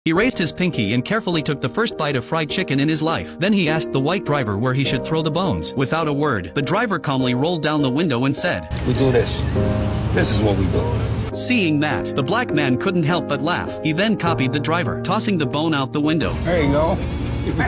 He raised his pinky and carefully took the first bite of fried chicken in his life. Then he asked the white driver where he should throw the bones. Without a word, the driver calmly rolled down the window and said, "We do this. This is what we do." Seeing that, the black man couldn't help but laugh. He then copied the driver, tossing the bone out the window. There you go.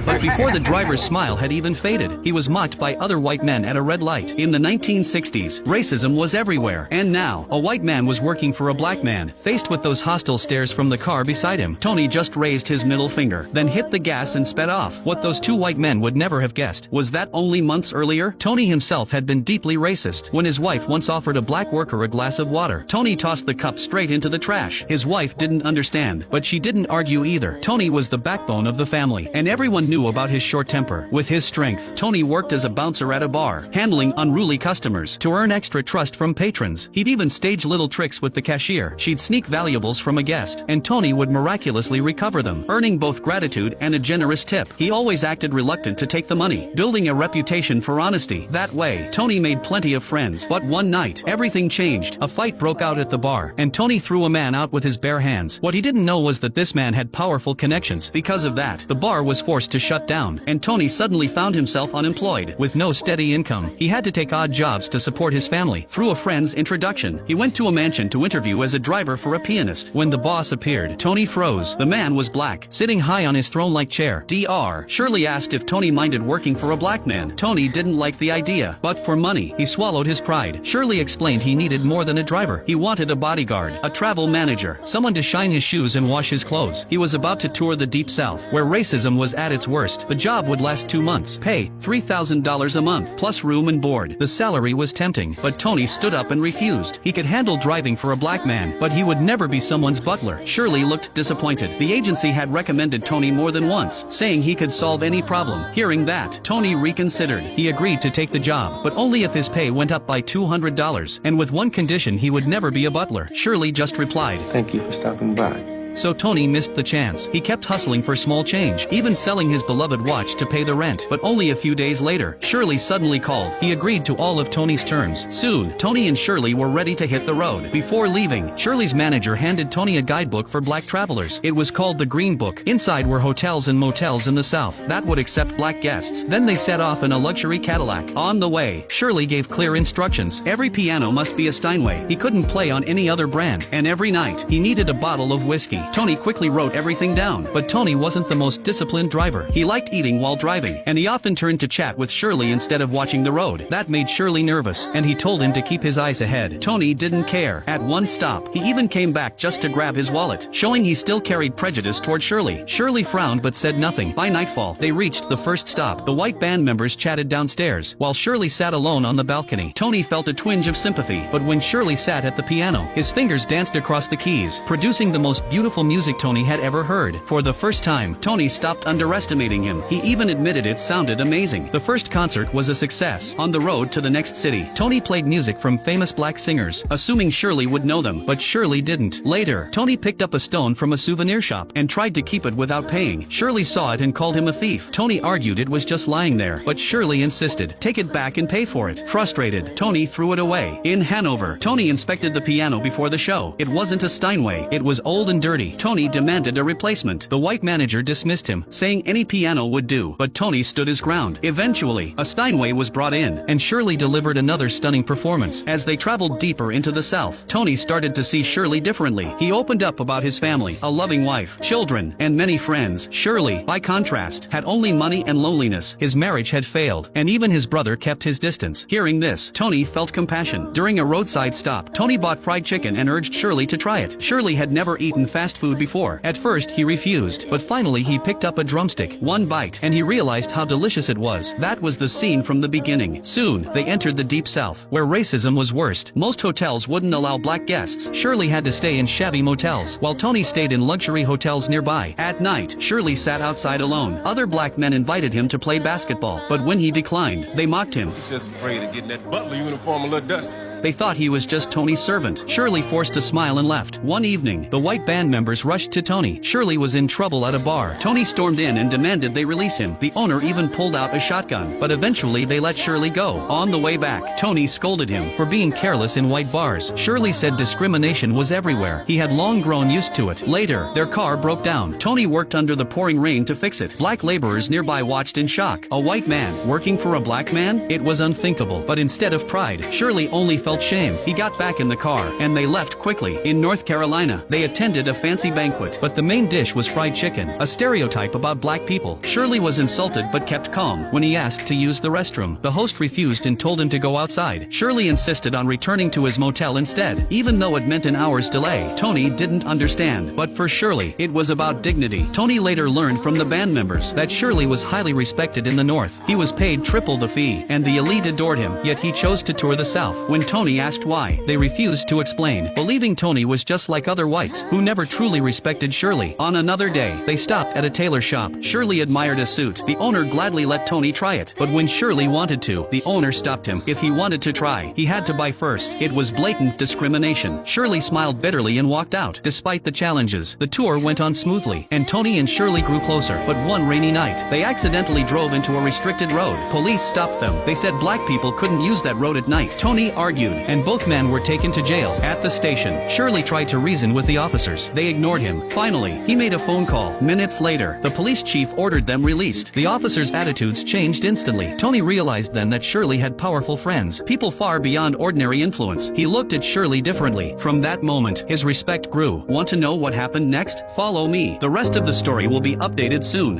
But before the driver's smile had even faded, he was mocked by other white men at a red light. In the 1960s, racism was everywhere. And now, a white man was working for a black man. Faced with those hostile stares from the car beside him, Tony just raised his middle finger, then hit the gas and sped off. What those two white men would never have guessed was that only months earlier, Tony himself had been deeply racist. When his wife once offered a black worker a glass of water, Tony tossed the cup straight into the trash. His wife didn't understand, but she didn't argue either. Tony was the backbone of the family, and everyone knew about his short temper. With his strength, Tony worked as a bouncer at a bar, handling unruly customers. To earn extra trust from patrons, he'd even stage little tricks with the cashier. She'd sneak valuables from a guest, and Tony would miraculously recover them, earning both gratitude and a generous tip. He always acted reluctant to take the money, building a reputation for honesty. That way, Tony made plenty of friends. But one night, everything changed. A fight broke out at the bar, and Tony threw a man out with his bare hands. What he didn't know was that this man had powerful connections. Because of that, the bar was forced to shut down, and Tony suddenly found himself unemployed. With no steady income, he had to take odd jobs to support his family. Through a friend's introduction, he went to a mansion to interview as a driver for a pianist. When the boss appeared, Tony froze. The man was black, sitting high on his throne-like chair. Dr. Shirley asked if Tony minded working for a black man. Tony didn't like the idea, but for money, he swallowed his pride. Shirley explained he needed more than a driver. He wanted a bodyguard, a travel manager, someone to shine his shoes and wash his clothes. He was about to tour the Deep South, where racism was at its worst. The job would last 2 months. Pay $3,000 a month, plus room and board. The salary was tempting, but Tony stood up and refused. He could handle driving for a black man, but he would never be someone's butler. Shirley looked disappointed. The agency had recommended Tony more than once, saying he could solve any problem. Hearing that, Tony reconsidered. He agreed to take the job, but only if his pay went up by $200, and with one condition: he would never be a butler. Shirley just replied, Thank you for stopping by. So Tony missed the chance. He kept hustling for small change, even selling his beloved watch to pay the rent. But only a few days later, Shirley suddenly called. He agreed to all of Tony's terms. Soon, Tony and Shirley were ready to hit the road. Before leaving, Shirley's manager handed Tony a guidebook for black travelers. It was called the Green Book. Inside were hotels and motels in the South that would accept black guests. Then they set off in a luxury Cadillac. On the way, Shirley gave clear instructions. Every piano must be a Steinway. He couldn't play on any other brand. And every night, he needed a bottle of whiskey. Tony quickly wrote everything down, but Tony wasn't the most disciplined driver. He liked eating while driving, and he often turned to chat with Shirley instead of watching the road. That made Shirley nervous, and he told him to keep his eyes ahead. Tony didn't care. At one stop, he even came back just to grab his wallet, showing he still carried prejudice toward Shirley. Shirley frowned but said nothing. By nightfall, they reached the first stop. The white band members chatted downstairs, while Shirley sat alone on the balcony. Tony felt a twinge of sympathy, but when Shirley sat at the piano, his fingers danced across the keys, producing the most beautiful music Tony had ever heard. For the first time, Tony stopped underestimating him. He even admitted it sounded amazing. The first concert was a success. On the road to the next city, Tony played music from famous black singers, assuming Shirley would know them, but Shirley didn't. Later, Tony picked up a stone from a souvenir shop and tried to keep it without paying. Shirley saw it and called him a thief. Tony argued it was just lying there, but Shirley insisted, take it back and pay for it. Frustrated, Tony threw it away. In Hanover, Tony inspected the piano before the show. It wasn't a Steinway. It was old and dirty. Tony demanded a replacement. The white manager dismissed him, saying any piano would do, but Tony stood his ground. Eventually, a Steinway was brought in, and Shirley delivered another stunning performance. As they traveled deeper into the South, Tony started to see Shirley differently. He opened up about his family, a loving wife, children, and many friends. Shirley, by contrast, had only money and loneliness. His marriage had failed, and even his brother kept his distance. Hearing this, Tony felt compassion. During a roadside stop, Tony bought fried chicken and urged Shirley to try it. Shirley had never eaten fast food before. At first, he refused, but finally he picked up a drumstick, one bite, and he realized how delicious it was. That was the scene from the beginning. Soon, they entered the Deep South, where racism was worst. Most hotels wouldn't allow black guests. Shirley had to stay in shabby motels, while Tony stayed in luxury hotels nearby. At night, Shirley sat outside alone. Other black men invited him to play basketball, but when he declined, they mocked him. Just afraid of getting that butler uniform a little dusty. They thought he was just Tony's servant. Shirley forced a smile and left. One evening, the white band members rushed to Tony. Shirley was in trouble at a bar. Tony stormed in and demanded they release him. The owner even pulled out a shotgun, but eventually they let Shirley go. On the way back, Tony scolded him for being careless in white bars. Shirley said discrimination was everywhere. He had long grown used to it. Later, their car broke down. Tony worked under the pouring rain to fix it. Black laborers nearby watched in shock. A white man working for a black man? It was unthinkable. But instead of pride, Shirley only felt shame. He got back in the car, and they left quickly. In North Carolina, they attended a fancy banquet, but the main dish was fried chicken, a stereotype about black people. Shirley was insulted but kept calm. When he asked to use the restroom, the host refused and told him to go outside. Shirley insisted on returning to his motel instead, even though it meant an hour's delay. Tony didn't understand, but for Shirley, it was about dignity. Tony later learned from the band members that Shirley was highly respected in the North. He was paid triple the fee, and the elite adored him, yet he chose to tour the South. When Tony asked why, they refused to explain, believing Tony was just like other whites, who never truly respected Shirley. On another day, they stopped at a tailor shop. Shirley admired a suit. The owner gladly let Tony try it, but when Shirley wanted to, the owner stopped him. If he wanted to try, he had to buy first. It was blatant discrimination. Shirley smiled bitterly and walked out. Despite the challenges, the tour went on smoothly, and Tony and Shirley grew closer. But one rainy night, they accidentally drove into a restricted road. Police stopped them. They said black people couldn't use that road at night. Tony argued, and both men were taken to jail. At the station, Shirley tried to reason with the officers. They ignored him. Finally, he made a phone call. Minutes later, the police chief ordered them released. The officers' attitudes changed instantly. Tony realized then that Shirley had powerful friends, people far beyond ordinary influence. He looked at Shirley differently. From that moment, his respect grew. Want to know what happened next? Follow me. The rest of the story will be updated soon.